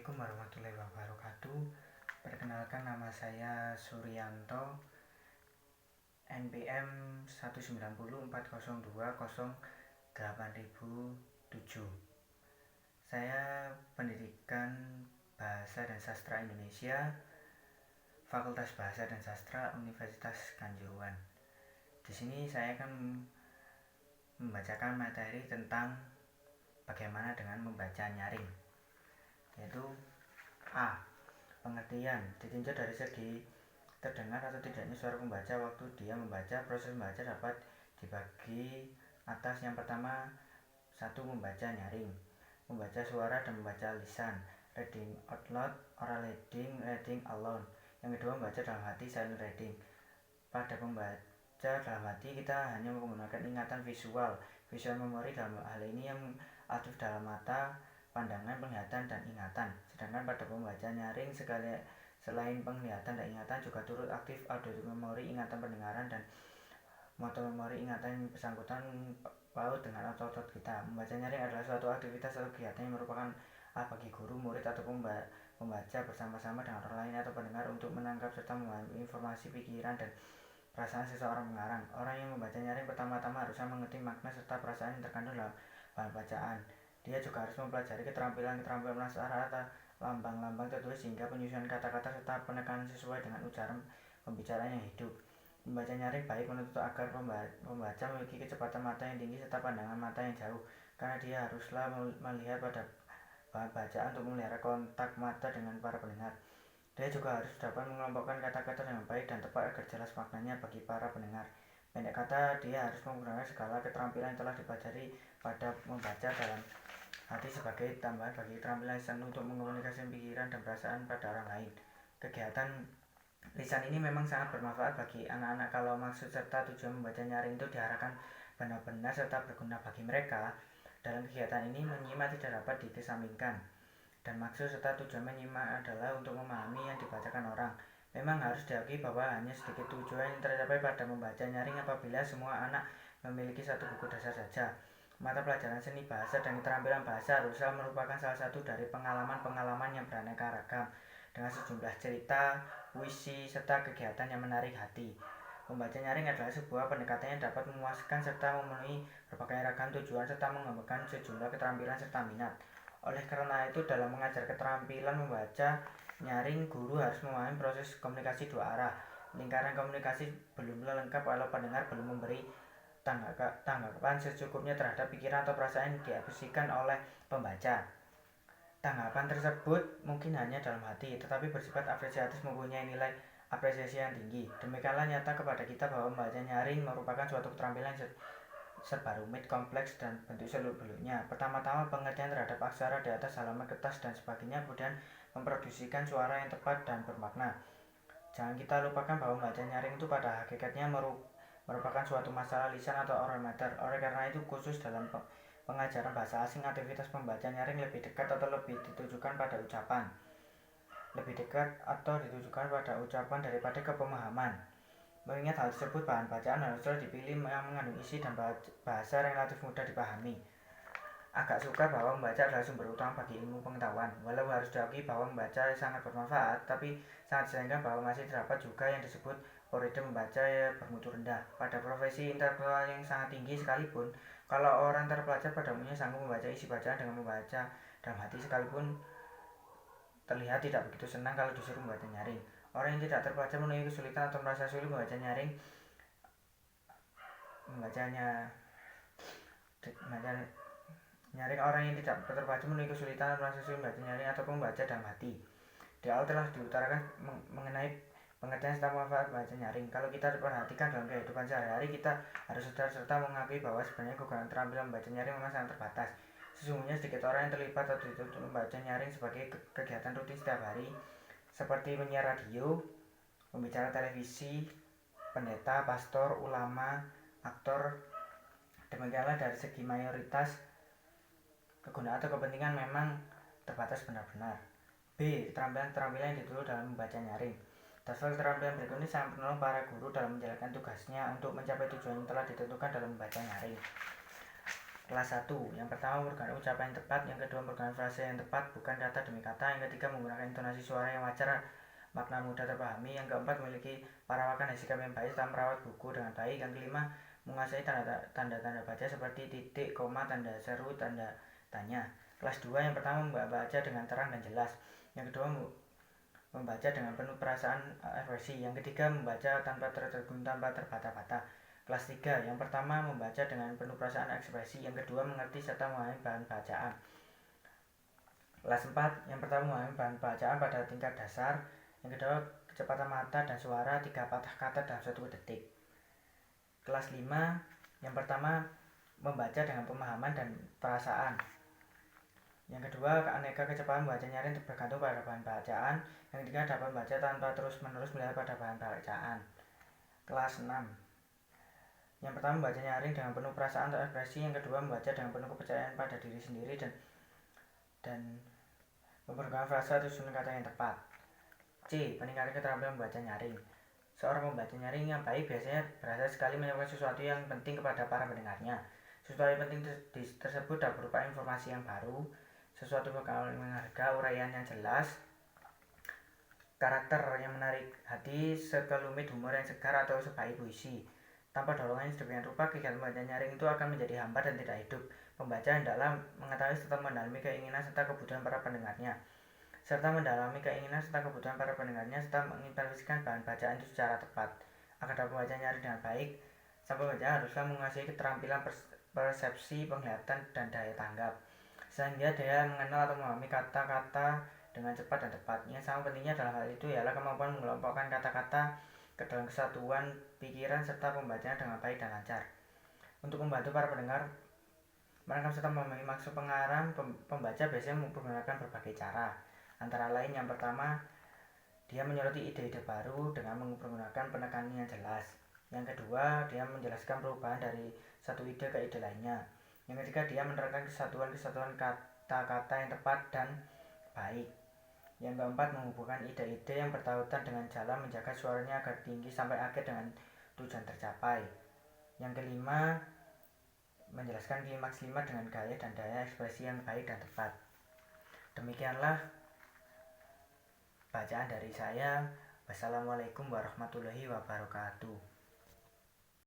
Assalamualaikum warahmatullahi wabarakatuh. Perkenalkan, nama saya Suryanto, NPM 19040208007. Saya pendidikan Bahasa dan Sastra Indonesia, Fakultas Bahasa dan Sastra Universitas Kanjuruhan. Di sini saya akan membacakan materi tentang bagaimana dengan membaca nyaring, yaitu A. Pengertian ditinjau dari segi terdengar atau tidaknya suara pembaca waktu dia membaca. Proses membaca dapat dibagi atas. Yang pertama, 1. Membaca nyaring, membaca suara dan membaca lisan, reading out loud, oral reading, reading alone. Yang kedua, membaca dalam hati, silent reading. Pada membaca dalam hati kita hanya menggunakan ingatan visual memori dalam hal ini yang aktif dalam mata, pandangan, penglihatan, dan ingatan. Sedangkan pada pembaca nyaring selain penglihatan dan ingatan juga turut aktif auditory memori, ingatan pendengaran, dan motor memori ingatan yang bersangkutan paut dengan otot kita. Membaca nyaring adalah suatu aktivitas atau kegiatan yang merupakan bagi guru, murid, atau pembaca bersama-sama dengan orang lain atau pendengar untuk menangkap serta memahami informasi, pikiran, dan perasaan seseorang pengarang. Orang yang membaca nyaring pertama-tama harusnya mengerti makna serta perasaan yang terkandung dalam bahan bacaan. Dia juga harus mempelajari keterampilan prasarana, lambang-lambang tertulis hingga penyusunan kata-kata serta penekanan sesuai dengan ucapan pembicaraan yang hidup. Membaca nyaring baik menuntut agar pembaca memiliki kecepatan mata yang tinggi serta pandangan mata yang jauh, karena dia haruslah melihat pada bahan bacaan untuk memelihara kontak mata dengan para pendengar. Dia juga harus dapat mengelompokkan kata-kata dengan baik dan tepat agar jelas maknanya bagi para pendengar. Pendek kata, dia harus menggunakan segala keterampilan yang telah dipelajari pada membaca dalam hati sebagai tambahan bagi keterampilan lisan untuk mengkomunikasikan pikiran dan perasaan pada orang lain. Kegiatan lisan ini memang sangat bermanfaat bagi anak-anak kalau maksud serta tujuan membaca nyaring itu diarahkan benar-benar serta berguna bagi mereka. Dalam kegiatan ini menyimak tidak dapat dikesampingkan, dan maksud serta tujuan menyimak adalah untuk memahami yang dibacakan orang. Memang harus diakui bahwa hanya sedikit tujuan yang tercapai pada membaca nyaring apabila semua anak memiliki satu buku dasar saja. Mata pelajaran seni bahasa dan keterampilan bahasa haruslah merupakan salah satu dari pengalaman-pengalaman yang beraneka ragam dengan sejumlah cerita, puisi, serta kegiatan yang menarik hati. Membaca nyaring adalah sebuah pendekatan yang dapat memuaskan serta memenuhi berbagai ragam tujuan serta mengembangkan sejumlah keterampilan serta minat. Oleh karena itu, dalam mengajar keterampilan membaca nyaring, guru harus memahami proses komunikasi dua arah. Lingkaran komunikasi belum lengkap kalau pendengar belum memberi tanggapan secukupnya terhadap pikiran atau perasaan yang diekspresikan oleh pembaca. Tanggapan tersebut mungkin hanya dalam hati, tetapi bersifat apresiatif, mempunyai nilai apresiasi yang tinggi. Demikianlah nyata kepada kita bahwa membaca nyaring merupakan suatu keterampilan serba rumit, kompleks, dan bentuk seluk-beluknya. Pertama-tama pengertian terhadap aksara di atas halaman kertas dan sebagainya, kemudian memproduksikan suara yang tepat dan bermakna. Jangan kita lupakan bahwa membaca nyaring itu pada hakikatnya merupakan suatu masalah lisan atau oral matter. Oleh karena itu, khusus dalam pengajaran bahasa asing, aktivitas membaca nyaring lebih dekat atau lebih ditujukan pada ucapan. Lebih dekat atau ditujukan pada ucapan daripada kepemahaman. Mengingat hal tersebut, bahan bacaan haruslah dipilih yang mengandung isi dan bahasa relatif mudah dipahami. Agak suka bahwa membaca adalah sumber utama bagi ilmu pengetahuan. Walau harus diakui bahwa membaca sangat bermanfaat, tapi sangat disayangkan bahwa masih terdapat juga yang disebut periode membaca bermutu rendah. Pada profesi intelektual yang sangat tinggi sekalipun, kalau orang terpelajar pada umumnya sanggup membaca isi bacaan dengan membaca dalam hati sekalipun, terlihat tidak begitu senang kalau disuruh membaca nyaring. Orang yang tidak terpelajar menemui kesulitan atau merasa sulit membaca nyaring orang yang tidak terpelajar menemui kesulitan atau merasa sulit membaca nyaring ataupun membaca dalam hati. Di awal telah diutarakan mengenai pengertian serta manfaat membaca nyaring. Kalau kita perhatikan dalam kehidupan sehari-hari, kita harus sadar serta mengakui bahwa sebenarnya kegunaan keterampilan membaca nyaring memang sangat terbatas. Sesungguhnya sedikit orang yang terlibat atau dituntut membaca nyaring sebagai kegiatan rutin setiap hari, seperti penyiar radio, pembicara televisi, pendeta, pastor, ulama, aktor. Demikianlah dari segi mayoritas, kegunaan atau kepentingan memang terbatas benar-benar. B. Keterampilan-keterampilan yang dituntut dalam membaca nyaring. Daftar keterampilan berikut ini sangat menolong para guru dalam menjalankan tugasnya untuk mencapai tujuan yang telah ditentukan dalam membaca nyaring. Kelas 1, yang pertama menggunakan ucapan yang tepat, yang kedua menggunakan frase yang tepat, bukan kata demi kata, yang ketiga menggunakan intonasi suara yang wajar, makna mudah terpahami, yang keempat memiliki parawakan dan sikap yang baik setelah merawat buku dengan baik, yang kelima menguasai tanda-tanda baca seperti titik, koma, tanda seru, tanda tanya. Kelas 2, yang pertama membaca dengan terang dan jelas, yang kedua membaca dengan penuh perasaan ekspresi, yang ketiga membaca tanpa tertegun, tanpa terbata-bata. Kelas 3, yang pertama membaca dengan penuh perasaan ekspresi, yang kedua mengerti serta memahami bahan bacaan. Kelas 4, yang pertama memahami bahan bacaan pada tingkat dasar, yang kedua kecepatan mata dan suara 3 patah kata dalam 1 detik. Kelas 5, yang pertama membaca dengan pemahaman dan perasaan, yang kedua aneka kecepatan membaca nyaring bergantung pada bahan bacaan, yang ketiga dapat membaca tanpa terus-menerus melihat pada bahan bacaan. Kelas 6, yang pertama membaca nyaring dengan penuh perasaan atau ekspresi, yang kedua membaca dengan penuh kepercayaan pada diri sendiri dan mempergunakan frasa atau susunan kata yang tepat. C. Peningkatan keterampilan membaca nyaring. Seorang pembaca nyaring yang baik biasanya berhasil sekali menyampaikan sesuatu yang penting kepada para pendengarnya. Sesuatu yang penting tersebut dapat berupa informasi yang baru, sesuatu yang menghargai, uraian yang jelas, karakter yang menarik hati, sekelumit humor yang segar atau sebaik puisi. Tanpa dorongan yang sedemikian rupa, kegiatan membaca nyaring itu akan menjadi hambar dan tidak hidup. Pembaca hendaklah mengetahui serta mendalami keinginan serta kebutuhan para pendengarnya, serta menginterpretasikan bahan bacaan itu secara tepat. Agar dapat membaca nyaring dengan baik, sang pembaca haruslah menguasai keterampilan persepsi, penglihatan, dan daya tanggap, sehingga dia mengenal atau memahami kata-kata dengan cepat dan tepat. Yang sama pentingnya dalam hal itu ialah kemampuan mengelompokkan kata-kata ke dalam kesatuan pikiran serta pembacanya dengan baik dan lancar. Untuk membantu para pendengar menangkap serta memahami maksud pengarang, pembaca biasanya menggunakan berbagai cara. Antara lain, yang pertama, dia menyoroti ide-ide baru dengan menggunakan penekanan yang jelas. Yang kedua, dia menjelaskan perubahan dari satu ide ke ide lainnya. Yang ketiga, dia menerangkan kesatuan-kesatuan kata-kata yang tepat dan baik. Yang keempat, menghubungkan ide-ide yang bertautan dengan jalan menjaga suaranya agar tinggi sampai akhir dengan tujuan tercapai. Yang kelima, menjelaskan klimaks dengan gaya dan daya ekspresi yang baik dan tepat. Demikianlah bacaan dari saya. Wassalamualaikum warahmatullahi wabarakatuh.